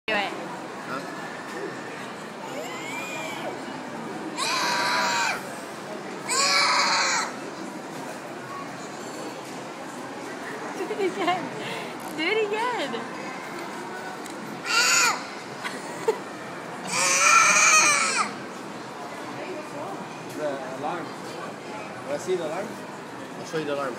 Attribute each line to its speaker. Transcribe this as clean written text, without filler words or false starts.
Speaker 1: Do it.
Speaker 2: Huh?
Speaker 1: Do it again. Do it again.
Speaker 2: The alarm. Want to see the alarm? I'll show you the alarm.